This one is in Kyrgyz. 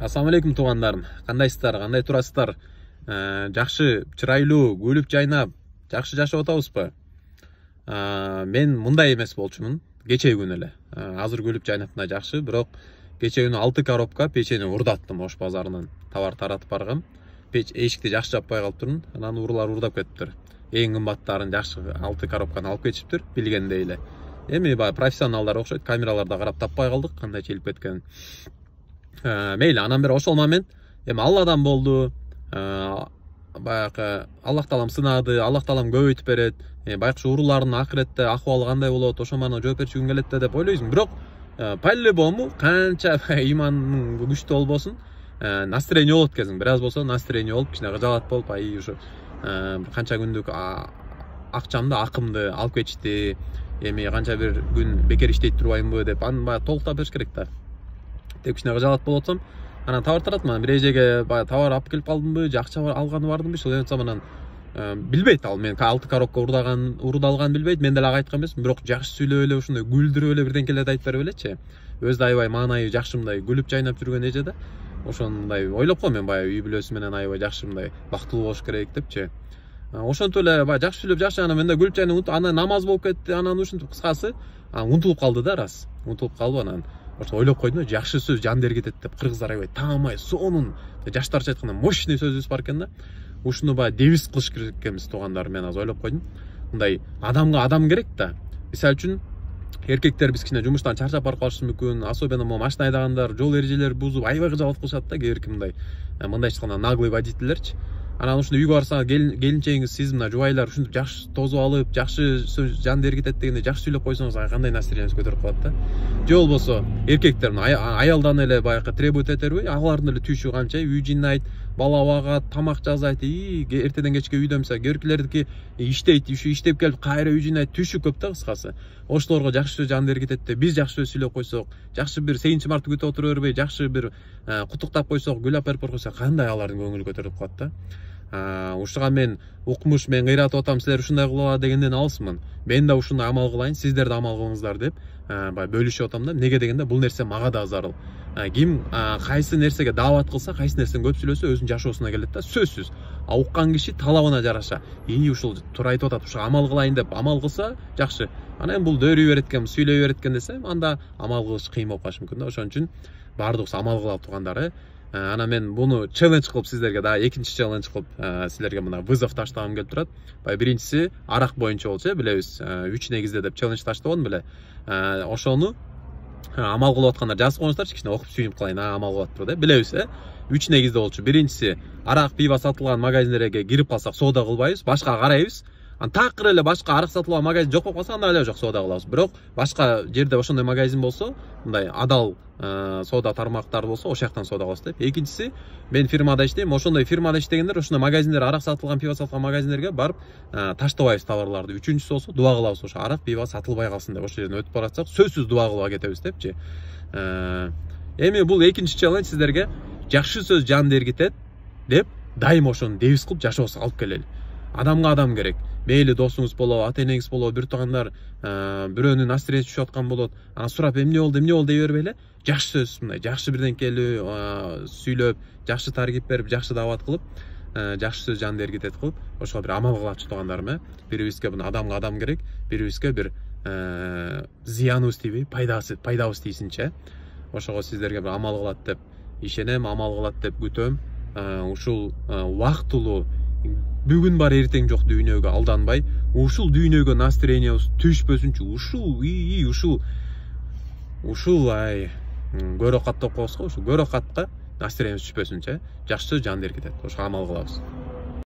Assalamu alaikum туугандарым. Кандайсыздар, кандай турасыздар? Жакшы, чырайлуу, күлүп жайнап, жакшы жашап атабызбы? Мен мындай эмес болчумун. Кечээ күнү эле. Азыр күлүп жайнап мына жакшы, бирок кечээ күнү 6 коробка печени урдаттым Ош базарынан. Товар таратып баргам. Эшикти жакшы жаппай калыптырмын. Анан уруулар урдап кетиптир. Эң кымбаттарын жакшы 6 коробканы алып кетиптир, билгендей эле. Эми баягы профессионалдар окшойт, камераларда карап таппай калдык, кандай чилип кеткен. Мейли, анан бери ошол момент эми Алладан болду. Баягы Аллах таалам сынады, Аллах таалам көбөйтүп берет. Байкуш уруулардын акыретте акыбалы кандай болот, ошо мана жооп берчү күн келет деп ойлойсуң. Бирок по-любому канча иманың күчтүү болбосун, настроение болот кезиң. Бир аз болсо настроение болуп, кичине кыжалат болуп, ушу канча күндүк акчамды, акымды алып кетишти. Эми канча бир күн бекер иштейт турбаймынбы деп аны баягы толуктап бериш керек да. Деп кичине кыжалат болуп атсам, анан товар таратман. Бир эжеге баягы товар алып келип калдымбы, акча алганы бардымбы, ошол эметсем анан билбейт ал. Мен 6 коробка урдалганын билбейт. Мен деле ага айткан эмесмин, бирок жакшы сүйлөп эле, ушундай күлдүрүп эле бирдеңкелерди айтып берип элечи. Өзү да аябай маанайы жакшы мындай күлүп жайнап жүргөн эже да. Ошондой ойлоп койм мен баягы үй бүлөсү менен аябай жакшы мындай бактылуу болуш керек депчи. Ошентип эле баягы жакшы сүйлөп жакшы, анан мен да күлүп жайнап, анан намаз болуп кетти, анан ушинтип кыскасы унутулуп калды да, раз. Унутулуп калып анан ошо ойлоп койдум, жакшы сөз жан дергитет деп кыргыздар аябай таамай, сонун, жаштарча айтканда мощный сөзүбүз бар экен да. Ушуну баягы девиз кылыш керек экенбиз туугандар, мен азыр ойлоп койдум. Мындай адамга адам керек да. Мисалы үчүн эркектер биз кичине жумуштан чарчап барып калышы мүмкүн, особенно машина айдагандар жол эрежелерин бузуп аябай кыжалат кылышат да, кээ бирки мындай айтканда наглый водительдерчи. Анан ушуну үйгө барсаңыз, келинчегиңиз сиз мына жубайлар ушинтип жакшы тосуп алып, жакшы сөз жан дергитет дегенде жакшы сүйлөп койсоңуз, кандай настроениеңиз көтөрүп коет да. Же болбосо эркектер аялдан эле баягы требует этерби, алардын эле түйшү канча, үй жинайт, бала багат, тамак жасайт, эртеден кечке үйдө мисалы кээ иштейт, иштеп келип кайра үй жинайт, түйшү көп да кыскасы. Ошолорго жакшы сөз жан дергитет деп биз жакшы сөз сүйлөп койсок, жакшы бир сегизинчи мартты күтүп отура бербей, жакшы бир куттуктап койсок, гүл алып берип койсок, кандай алардын көңүлү көтөрүлүп калат да. Ушуга мен укмуш, мен кыйратып атам, силер ушундай кылгыла дегенден алысмын. Мен да ушундай амал кылайын, сиздер да амал кылыңыздар деп баягы бөлүшүп атам да. Эмнеге дегенде бул нерсе мага да зарыл. Ким кайсы нерсеге даават кылса, кайсы нерсени көп сүйлөсө өзүнүн жашоосуна келет да, сөзсүз. Уккан киши талабына жараша, ушул туура айтып атат, ушу амал кылайын деп амал кылса жакшы. Анан бул дөөрүй берет экен, сүйлөй берет экен десе, анда амал кылыш кыйын болуп калышы мүмкүн да. Ошон үчүн баардыгыбыз амал кылалы туугандар. Анан мен буну челлендж кылып сиздерге да экинчи челлендж кылып силерге мына вызов таштагым келип турат. Баягы биринчиси арак боюнча болчу, билебиз, 3 негизде деп челлендж таштаган беле. Ошону амал кылып аткандар жазып коюңуздарчы, кичине окуп сүйүнүп калайын, амал кылып атпыр деп. Билебиз, 3 негизде болчу. Биринчиси арак, пиво сатылган магазиндерге кирип калсак соода кылбайбыз, башка карайбыз. Такыр эле башка арак сатылган магазин жок болуп калса, анда эле жок соода кылабыз. Бирок башка жерде ошондой магазин болсо, мындай адал соода тармактары болсо, ошол жактан соода кылабыз деп. Экинчиси, мен фирмада иштейм, ошондой фирмада иштегендер ошондой магазиндер, арак сатылган, пиво сатылган магазиндерге барып таштабайбыз товарларды. Үчүнчүсү болсо, дуа кылабыз, ошо арак, пиво сатылбай калсын деп, ошол жерден өтүп баратсак, сөзсүз дуа кылып кетебиз депчи. Эми бул экинчи челлендж сиздерге жакшы сөз жан дергитет деп дайым ошону девиз кылып жашообузга алып келели. Адамга адам керек. Мейли досуңуз болобу, ата-энеңиз болобу, бир туугандар бирөөнүн настроениясы түшүп аткан болот. Анан сурап, эмне болду дей бербей эле, жакшы сөз, мындай жакшы бирдеңкелүү сүйлөп, жакшы таргип берип, жакшы даават кылып, жакшы сөз жан дергитет кылып, ошого бир амал кылачы туугандарым. Бирибизге буну адамга адам керек, бирибизге бир зыяныбыз тийбей, пайдабыз тийсинчи. Ошого сиздерге бир амал кылат деп ишенем, амал кылат деп күтөм. Ушул убактылуу бүгүн бар эртең жок дүйнөгө алданбай, ушул дүйнөгө настроениябыз түшпөсүнчү, ушул көрөкат деп коебуз го, ушул көрөкатка настроениябыз түшпөсүнчү, жакшы сөз жан дергитет. Ошого амал кылабыз.